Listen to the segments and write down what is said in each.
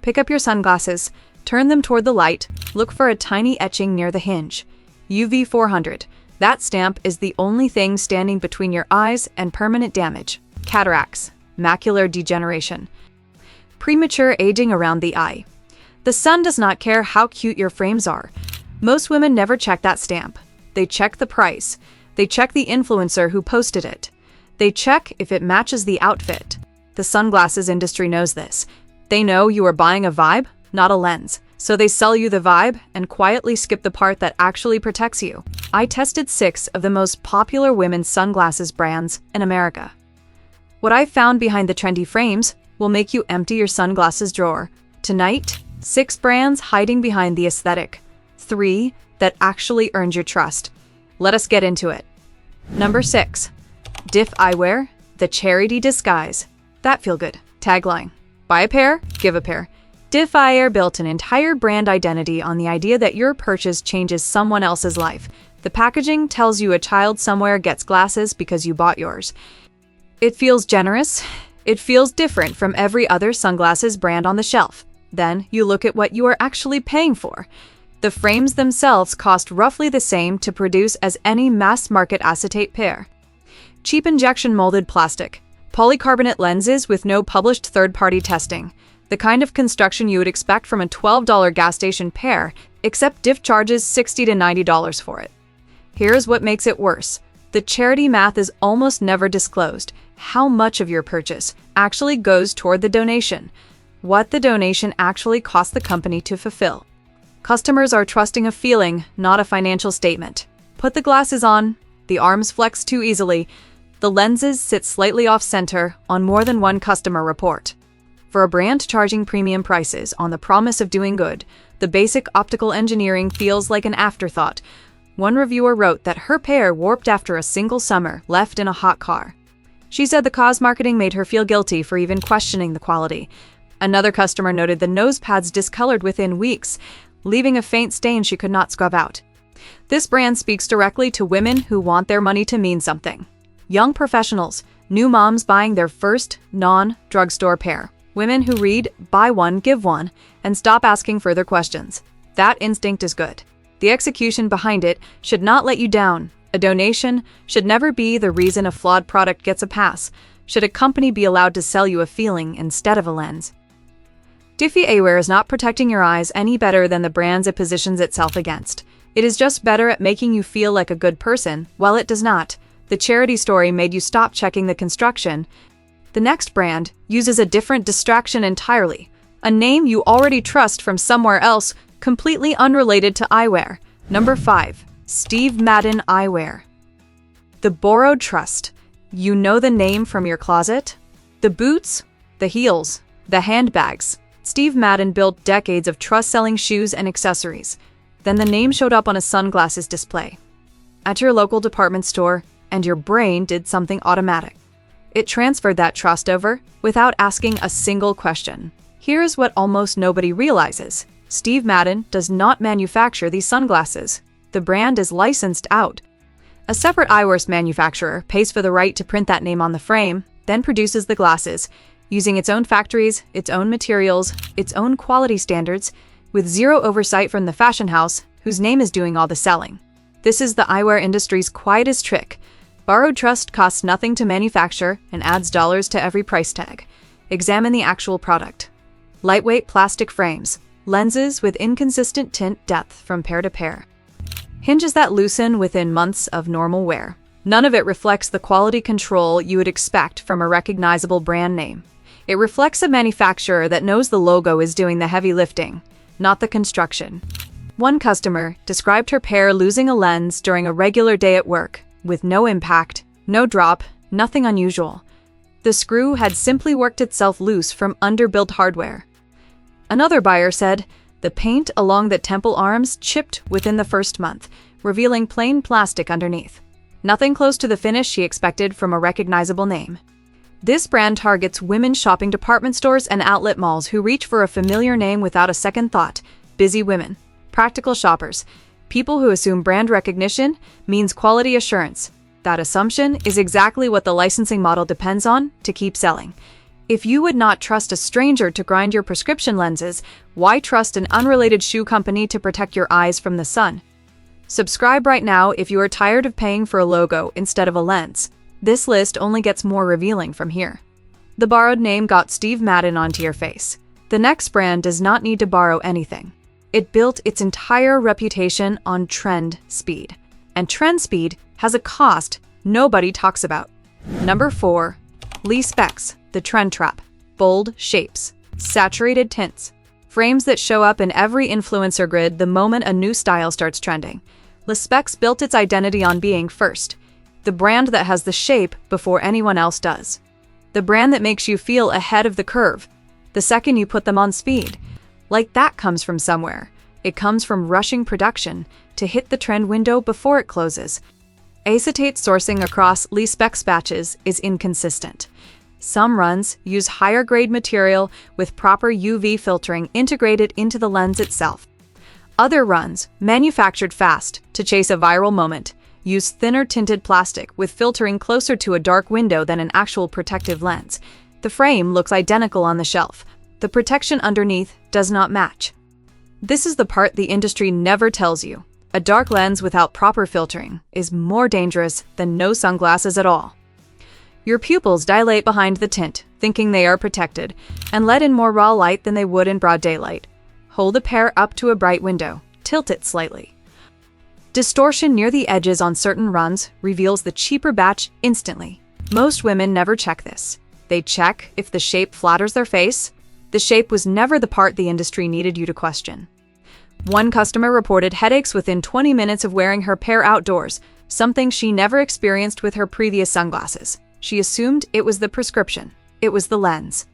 Pick up your sunglasses, turn them toward the light, look for a tiny etching near the hinge. UV 400. That stamp is the only thing standing between your eyes and permanent damage. Cataracts, macular degeneration, premature aging around the eye. The sun does not care how cute your frames are. Most women never check that stamp. They check the price. They check the influencer who posted it. They check if it matches the outfit. The sunglasses industry knows this. They know you are buying a vibe, not a lens. So they sell you the vibe and quietly skip the part that actually protects you. I tested 6 of the most popular women's sunglasses brands in America. What I found behind the trendy frames will make you empty your sunglasses drawer. Tonight, 6 brands hiding behind the aesthetic. 3 that actually earned your trust. Let us get into it. Number 6. Diff Eyewear, the charity disguise. That feel good. Tagline. Buy a pair, give a pair. Diff Eyewear built an entire brand identity on the idea that your purchase changes someone else's life. The packaging tells you a child somewhere gets glasses because you bought yours. It feels generous. It feels different from every other sunglasses brand on the shelf. Then you look at what you are actually paying for. The frames themselves cost roughly the same to produce as any mass-market acetate pair. Cheap injection molded plastic. Polycarbonate lenses with no published third-party testing. The kind of construction you would expect from a $12 gas station pair, except Diff charges $60 to $90 for it. Here's what makes it worse. The charity math is almost never disclosed. How much of your purchase actually goes toward the donation? What the donation actually costs the company to fulfill? Customers are trusting a feeling, not a financial statement. Put the glasses on. The arms flex too easily. The lenses sit slightly off-center on more than one customer report. For a brand charging premium prices on the promise of doing good, the basic optical engineering feels like an afterthought. One reviewer wrote that her pair warped after a single summer left in a hot car. She said the cause marketing made her feel guilty for even questioning the quality. Another customer noted the nose pads discolored within weeks, leaving a faint stain she could not scrub out. This brand speaks directly to women who want their money to mean something. Young professionals, new moms buying their first non-drugstore pair. Women who read, buy one, give one, and stop asking further questions. That instinct is good. The execution behind it should not let you down. A donation should never be the reason a flawed product gets a pass. Should a company be allowed to sell you a feeling instead of a lens? Diff Eyewear is not protecting your eyes any better than the brands it positions itself against. It is just better at making you feel like a good person, while it does not. The charity story made you stop checking the construction. The next brand uses a different distraction entirely, a name you already trust from somewhere else, completely unrelated to eyewear. Number 5. Steve Madden Eyewear. The borrowed trust. You know the name from your closet? The boots, the heels, the handbags. Steve Madden built decades of trust selling shoes and accessories. Then the name showed up on a sunglasses display at your local department store, and your brain did something automatic. It transferred that trust over without asking a single question. Here's what almost nobody realizes. Steve Madden does not manufacture these sunglasses. The brand is licensed out. A separate eyewear manufacturer pays for the right to print that name on the frame, then produces the glasses, using its own factories, its own materials, its own quality standards, with zero oversight from the fashion house, whose name is doing all the selling. This is the eyewear industry's quietest trick. Borrowed trust costs nothing to manufacture and adds dollars to every price tag. Examine the actual product. Lightweight plastic frames, lenses with inconsistent tint depth from pair to pair. Hinges that loosen within months of normal wear. None of it reflects the quality control you would expect from a recognizable brand name. It reflects a manufacturer that knows the logo is doing the heavy lifting, not the construction. One customer described her pair losing a lens during a regular day at work, with no impact, no drop, nothing unusual. The screw had simply worked itself loose from underbuilt hardware. Another buyer said, the paint along the temple arms chipped within the first month, revealing plain plastic underneath. Nothing close to the finish she expected from a recognizable name. This brand targets women shopping department stores and outlet malls who reach for a familiar name without a second thought. Busy women, practical shoppers, people who assume brand recognition means quality assurance. That assumption is exactly what the licensing model depends on to keep selling. If you would not trust a stranger to grind your prescription lenses, why trust an unrelated shoe company to protect your eyes from the sun? Subscribe right now if you are tired of paying for a logo instead of a lens. This list only gets more revealing from here. The borrowed name got Steve Madden onto your face. The next brand does not need to borrow anything. It built its entire reputation on trend speed. And trend speed has a cost nobody talks about. Number 4. Lee Specs, the Trend Trap. Bold shapes, saturated tints, frames that show up in every influencer grid the moment a new style starts trending. Lee Specs built its identity on being first, the brand that has the shape before anyone else does. The brand that makes you feel ahead of the curve, the second you put them on speed. Like that comes from somewhere. It comes from rushing production to hit the trend window before it closes. Acetate sourcing across Lee Specs batches is inconsistent. Some runs use higher grade material with proper UV filtering integrated into the lens itself. Other runs, manufactured fast to chase a viral moment, use thinner tinted plastic with filtering closer to a dark window than an actual protective lens. The frame looks identical on the shelf. The protection underneath does not match. This is the part the industry never tells you. A dark lens without proper filtering is more dangerous than no sunglasses at all. Your pupils dilate behind the tint, thinking they are protected, and let in more raw light than they would in broad daylight. Hold a pair up to a bright window, tilt it slightly. Distortion near the edges on certain runs reveals the cheaper batch instantly. Most women never check this. They check if the shape flatters their face. The shape was never the part the industry needed you to question. One customer reported headaches within 20 minutes of wearing her pair outdoors, something she never experienced with her previous sunglasses. She assumed it was the prescription. It was the lens.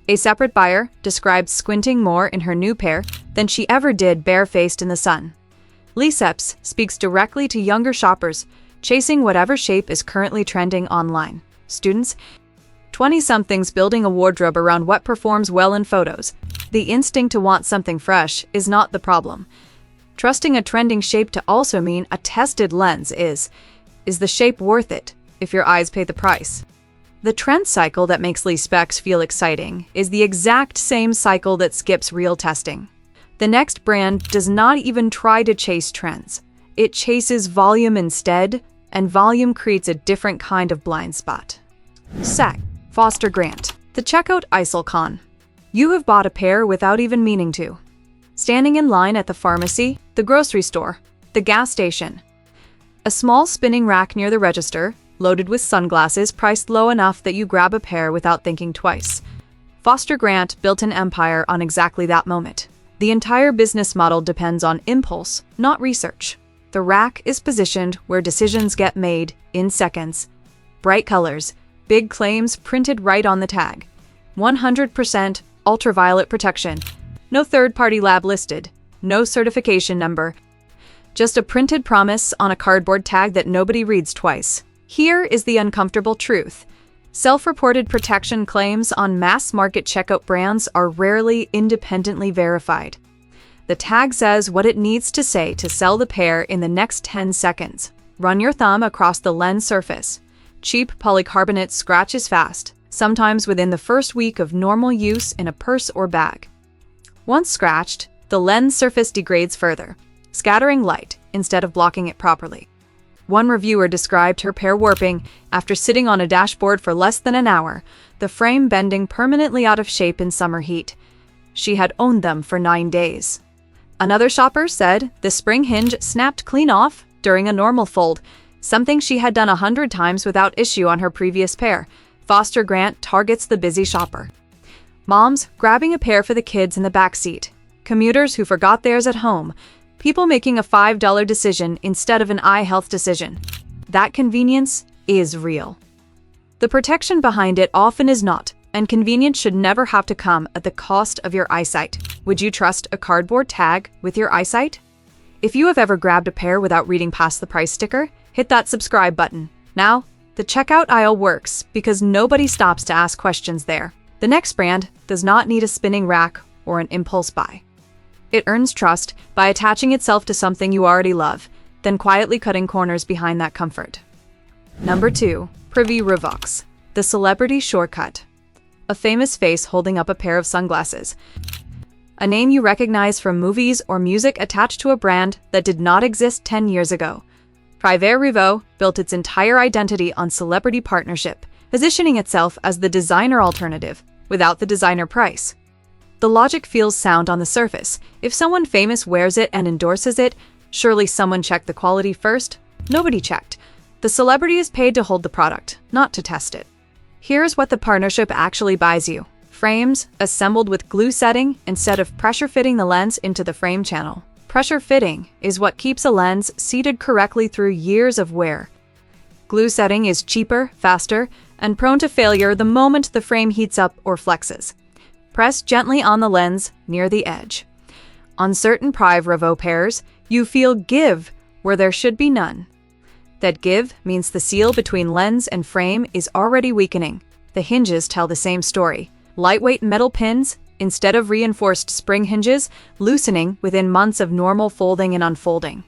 A separate buyer described squinting more in her new pair than she ever did barefaced in the sun. Lee Specs speaks directly to younger shoppers, chasing whatever shape is currently trending online. Students, 20-somethings building a wardrobe around what performs well in photos. The instinct to want something fresh is not the problem. Trusting a trending shape to also mean a tested lens is the shape worth it if your eyes pay the price? The trend cycle that makes Lee Specs feel exciting is the exact same cycle that skips real testing. The next brand does not even try to chase trends. It chases volume instead, and volume creates a different kind of blind spot. Sec. Foster Grant. The checkout Isolcon. You have bought a pair without even meaning to. Standing in line at the pharmacy, the grocery store, the gas station. A small spinning rack near the register, loaded with sunglasses priced low enough that you grab a pair without thinking twice. Foster Grant built an empire on exactly that moment. The entire business model depends on impulse, not research. The rack is positioned where decisions get made in seconds. Bright colors, big claims printed right on the tag. 100% ultraviolet protection. No third-party lab listed. No certification number. Just a printed promise on a cardboard tag that nobody reads twice. Here is the uncomfortable truth. Self-reported protection claims on mass-market checkout brands are rarely independently verified. The tag says what it needs to say to sell the pair in the next 10 seconds. Run your thumb across the lens surface. Cheap polycarbonate scratches fast, sometimes within the first week of normal use in a purse or bag. Once scratched, the lens surface degrades further, scattering light instead of blocking it properly. One reviewer described her pair warping after sitting on a dashboard for less than an hour, the frame bending permanently out of shape in summer heat. She had owned them for 9 days. Another shopper said the spring hinge snapped clean off during a normal fold, something she had done 100 times without issue on her previous pair. Foster Grant targets the busy shopper. Moms grabbing a pair for the kids in the back seat. Commuters who forgot theirs at home. People making a $5 decision instead of an eye health decision. That convenience is real. The protection behind it often is not, and convenience should never have to come at the cost of your eyesight. Would you trust a cardboard tag with your eyesight? If you have ever grabbed a pair without reading past the price sticker, hit that subscribe button. Now, the checkout aisle works because nobody stops to ask questions there. The next brand does not need a spinning rack or an impulse buy. It earns trust by attaching itself to something you already love, then quietly cutting corners behind that comfort. Number 2. Privé Revaux, the celebrity shortcut. a famous face holding up a pair of sunglasses. A name you recognize from movies or music attached to a brand that did not exist 10 years ago. Privé Revaux built its entire identity on celebrity partnership, positioning itself as the designer alternative without the designer price. The logic feels sound on the surface. If someone famous wears it and endorses it, surely someone checked the quality first? Nobody checked. The celebrity is paid to hold the product, not to test it. Here's what the partnership actually buys you. Frames assembled with glue setting instead of pressure fitting the lens into the frame channel. Pressure fitting is what keeps a lens seated correctly through years of wear. Glue setting is cheaper, faster, and prone to failure the moment the frame heats up or flexes. Press gently on the lens near the edge. On certain Privé Revaux pairs, you feel give where there should be none. That give means the seal between lens and frame is already weakening. The hinges tell the same story. Lightweight metal pins, instead of reinforced spring hinges, loosening within months of normal folding and unfolding.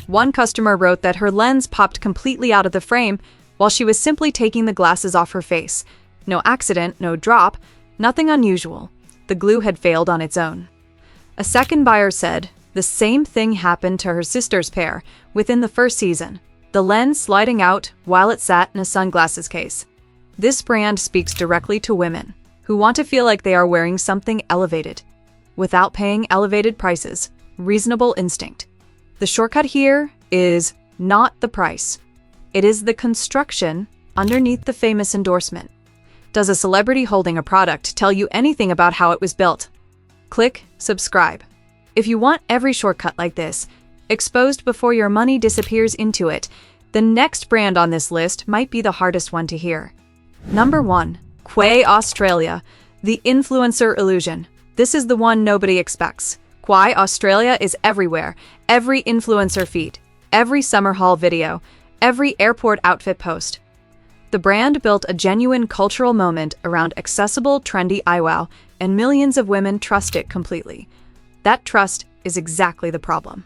One customer wrote that her lens popped completely out of the frame while she was simply taking the glasses off her face. No accident, no drop, nothing unusual. The glue had failed on its own. A second buyer said the same thing happened to her sister's pair within the first season, the lens sliding out while it sat in a sunglasses case. This brand speaks directly to women who want to feel like they are wearing something elevated, without paying elevated prices. Reasonable instinct. The shortcut here is not the price. It is the construction underneath the famous endorsement. Does a celebrity holding a product tell you anything about how it was built? Click subscribe. If you want every shortcut like this, exposed before your money disappears into it, the next brand on this list might be the hardest one to hear. Number 1. Quay Australia, the influencer illusion. This is the one nobody expects. Quay Australia is everywhere. Every influencer feed, every summer haul video, every airport outfit post. The brand built a genuine cultural moment around accessible, trendy eyewear, and millions of women trust it completely. That trust is exactly the problem.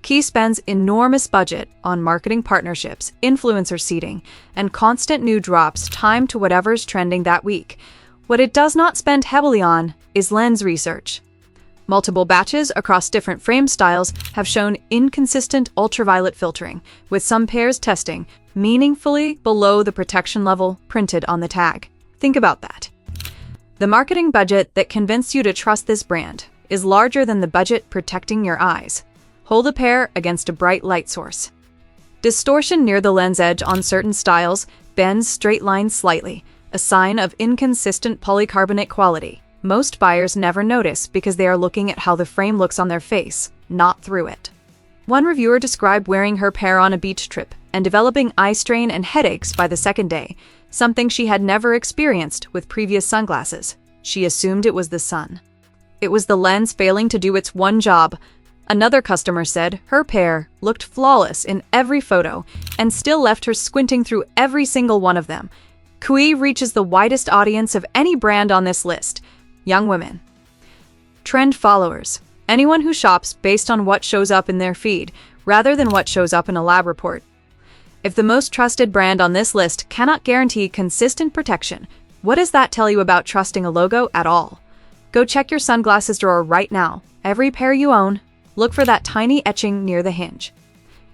Quay spends enormous budget on marketing partnerships, influencer seeding, and constant new drops timed to whatever's trending that week. What it does not spend heavily on is lens research. Multiple batches across different frame styles have shown inconsistent ultraviolet filtering, with some pairs testing meaningfully below the protection level printed on the tag. Think about that. The marketing budget that convinced you to trust this brand is larger than the budget protecting your eyes. Hold a pair against a bright light source. Distortion near the lens edge on certain styles bends straight lines slightly, a sign of inconsistent polycarbonate quality. Most buyers never notice because they are looking at how the frame looks on their face, not through it. One reviewer described wearing her pair on a beach trip and developing eye strain and headaches by the second day, something she had never experienced with previous sunglasses. She assumed it was the sun. It was the lens failing to do its one job. Another customer said her pair looked flawless in every photo and still left her squinting through every single one of them. Quay reaches the widest audience of any brand on this list: young women. Trend followers. Anyone who shops based on what shows up in their feed, rather than what shows up in a lab report. If the most trusted brand on this list cannot guarantee consistent protection, what does that tell you about trusting a logo at all? Go check your sunglasses drawer right now. Every pair you own, look for that tiny etching near the hinge.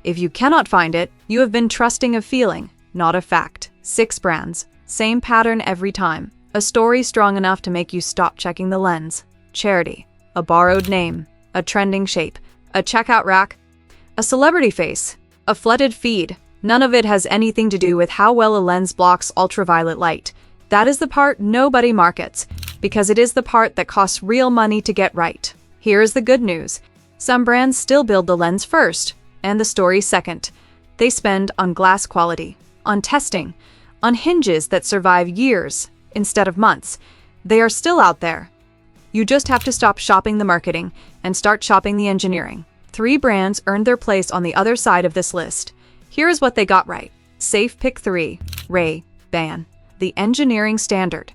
If you cannot find it, you have been trusting a feeling, not a fact. 6 brands, same pattern every time. A story strong enough to make you stop checking the lens. Charity, a borrowed name, a trending shape, a checkout rack, a celebrity face, a flooded feed. None of it has anything to do with how well a lens blocks ultraviolet light. That is the part nobody markets, because it is the part that costs real money to get right. Here is the good news. Some brands still build the lens first, and the story second. They spend on glass quality, on testing, on hinges that survive years instead of months. They are still out there. You just have to stop shopping the marketing and start shopping the engineering. 3 brands earned their place on the other side of this list. Here is what they got right. Safe pick 3. Ray-Ban, the engineering standard.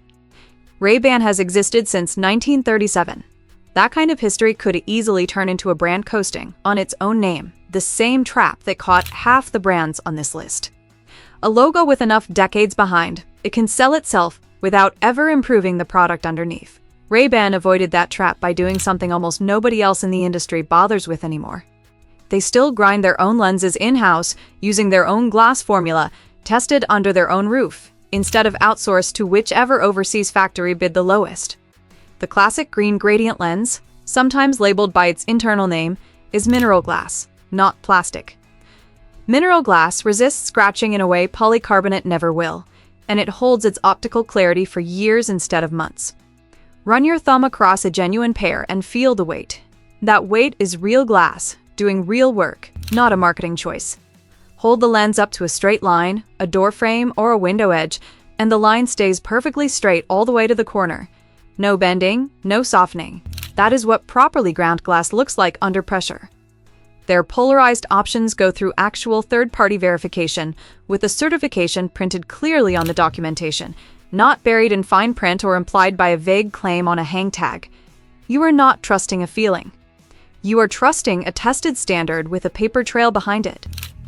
Ray-Ban has existed since 1937. That kind of history could easily turn into a brand coasting on its own name, the same trap that caught half the brands on this list. A logo with enough decades behind, it can sell itself without ever improving the product underneath. Ray-Ban avoided that trap by doing something almost nobody else in the industry bothers with anymore. They still grind their own lenses in-house, using their own glass formula, tested under their own roof, instead of outsourced to whichever overseas factory bid the lowest. The classic green gradient lens, sometimes labeled by its internal name, is mineral glass, not plastic. Mineral glass resists scratching in a way polycarbonate never will, and it holds its optical clarity for years instead of months. Run your thumb across a genuine pair and feel the weight. That weight is real glass, doing real work, not a marketing choice. Hold the lens up to a straight line, a door frame, or a window edge, and the line stays perfectly straight all the way to the corner. No bending, no softening. That is what properly ground glass looks like under pressure. Their polarized options go through actual third-party verification, with a certification printed clearly on the documentation, not buried in fine print or implied by a vague claim on a hang tag. You are not trusting a feeling. You are trusting a tested standard with a paper trail behind it.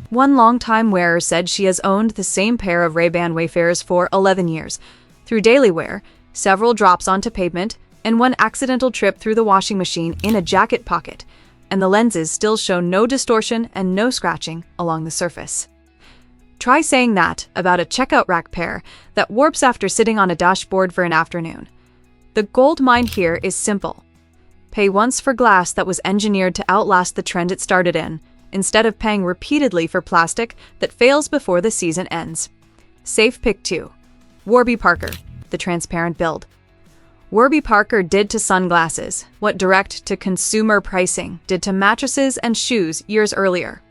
One longtime wearer said she has owned the same pair of Ray-Ban Wayfarers for 11 years, through daily wear, several drops onto pavement, and one accidental trip through the washing machine in a jacket pocket, and the lenses still show no distortion and no scratching along the surface. Try saying that about a checkout rack pair that warps after sitting on a dashboard for an afternoon. The gold mine here is simple. Pay once for glass that was engineered to outlast the trend it started in, instead of paying repeatedly for plastic that fails before the season ends. Safe pick 2. Warby Parker, the transparent build. Warby Parker did to sunglasses what direct-to-consumer pricing did to mattresses and shoes years earlier.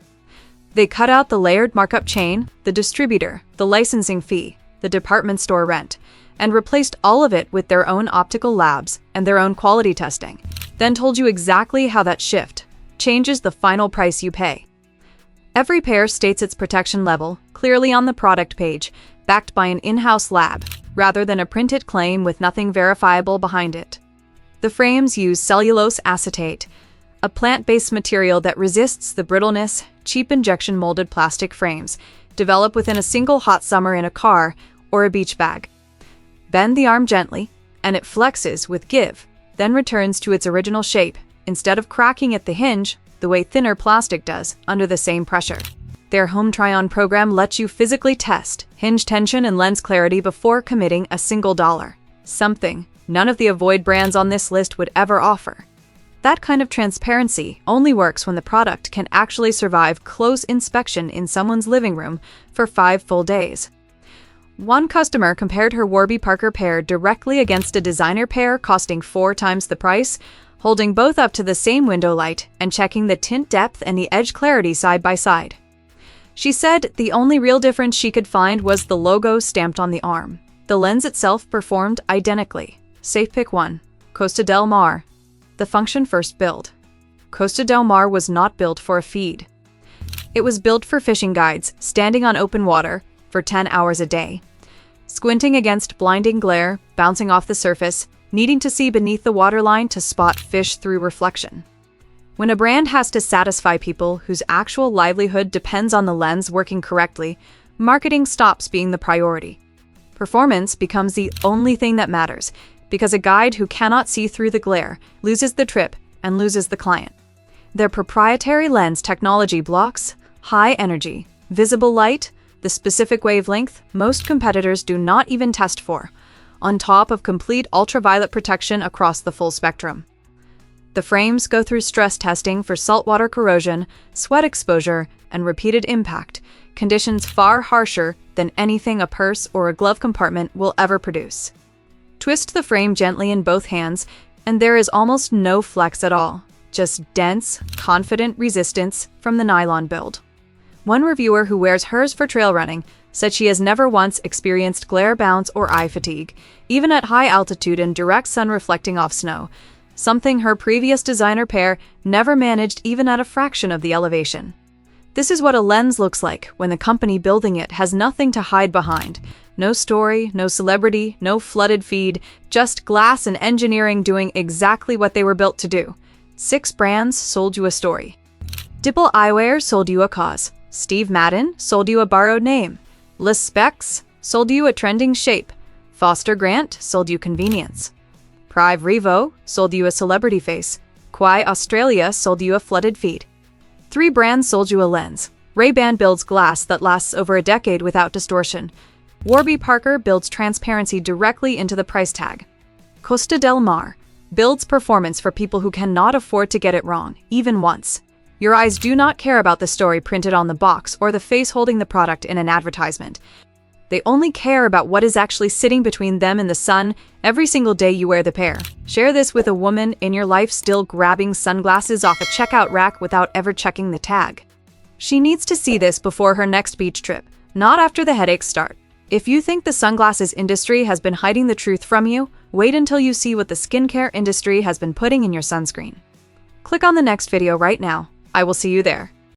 They cut out the layered markup chain, the distributor, the licensing fee, the department store rent, and replaced all of it with their own optical labs and their own quality testing, then told you exactly how that shift changes the final price you pay. Every pair states its protection level clearly on the product page, backed by an in-house lab, rather than a printed claim with nothing verifiable behind it. The frames use cellulose acetate, a plant-based material that resists the brittleness cheap injection-molded plastic frames develop within a single hot summer in a car or a beach bag. Bend the arm gently, and it flexes with give, then returns to its original shape, instead of cracking at the hinge the way thinner plastic does under the same pressure. Their home try-on program lets you physically test hinge tension and lens clarity before committing a single dollar, something none of the avoid brands on this list would ever offer. That kind of transparency only works when the product can actually survive close inspection in someone's living room for 5 full days. One customer compared her Warby Parker pair directly against a designer pair costing 4 times the price, holding both up to the same window light and checking the tint depth and the edge clarity side by side. She said the only real difference she could find was the logo stamped on the arm. The lens itself performed identically. Safe pick 1. Costa Del Mar. The function-first build. Costa Del Mar was not built for a feed. It was built for fishing guides, standing on open water for 10 hours a day, squinting against blinding glare, bouncing off the surface, needing to see beneath the waterline to spot fish through reflection. When a brand has to satisfy people whose actual livelihood depends on the lens working correctly, marketing stops being the priority. Performance becomes the only thing that matters, because a guide who cannot see through the glare loses the trip and loses the client. Their proprietary lens technology blocks high energy, visible light, the specific wavelength most competitors do not even test for, on top of complete ultraviolet protection across the full spectrum. The frames go through stress testing for saltwater corrosion, sweat exposure, and repeated impact, conditions far harsher than anything a purse or a glove compartment will ever produce. Twist the frame gently in both hands, and there is almost no flex at all, just dense, confident resistance from the nylon build. One reviewer who wears hers for trail running said she has never once experienced glare bounce or eye fatigue, even at high altitude and direct sun reflecting off snow, something her previous designer pair never managed even at a fraction of the elevation. This is what a lens looks like when the company building it has nothing to hide behind. No story, no celebrity, no flooded feed, just glass and engineering doing exactly what they were built to do. 6 brands sold you a story. Diff Eyewear sold you a cause. Steve Madden sold you a borrowed name. Les Specs sold you a trending shape. Foster Grant sold you convenience. Privé Revaux sold you a celebrity face. Quay Australia sold you a flooded feed. 3 brands sold you a lens. Ray-Ban builds glass that lasts over a decade without distortion. Warby Parker builds transparency directly into the price tag. Costa Del Mar builds performance for people who cannot afford to get it wrong, even once. Your eyes do not care about the story printed on the box or the face holding the product in an advertisement. They only care about what is actually sitting between them and the sun every single day you wear the pair. Share this with a woman in your life still grabbing sunglasses off a checkout rack without ever checking the tag. She needs to see this before her next beach trip, not after the headaches start. If you think the sunglasses industry has been hiding the truth from you, wait until you see what the skincare industry has been putting in your sunscreen. Click on the next video right now. I will see you there.